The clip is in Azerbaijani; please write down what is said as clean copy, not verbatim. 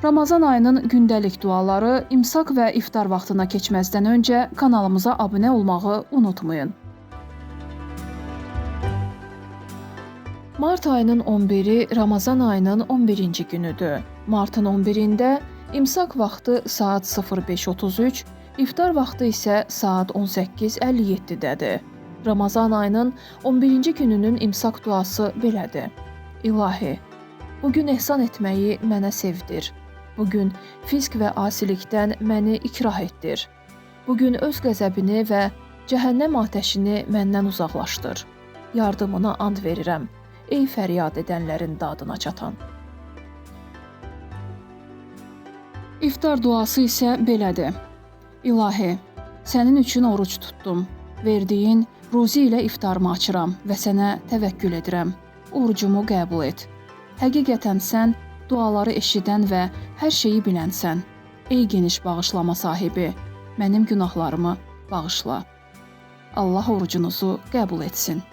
Ramazan ayının gündəlik duaları imsak və iftar vaxtına keçməzdən öncə kanalımıza abunə olmağı unutmayın. Mart ayının 11-i Ramazan ayının 11-ci günüdür. Martın 11-də imsak vaxtı saat 05:33, iftar vaxtı isə saat 18:57-dədir. Ramazan ayının 11-ci gününün imsak duası belədir. İlahi, bugün ehsan etməyi mənə sevdir. Bugün fisk və asilikdən məni ikrah etdir. Bugün öz qəzəbini və cəhənnəm atəşini məndən uzaqlaşdır. Yardımına and verirəm, ey fəryad edənlərin dadına çatan. İftar duası isə belədir. İlahi, sənin üçün oruç tutdum. Verdiyin ruzi ilə iftarımı açıram və sənə təvəkkül edirəm. Orucumu qəbul et. Həqiqətən sən duaları eşidən və hər şeyi bilənsən. Ey geniş bağışlama sahibi, mənim günahlarımı bağışla. Allah orucunuzu qəbul etsin.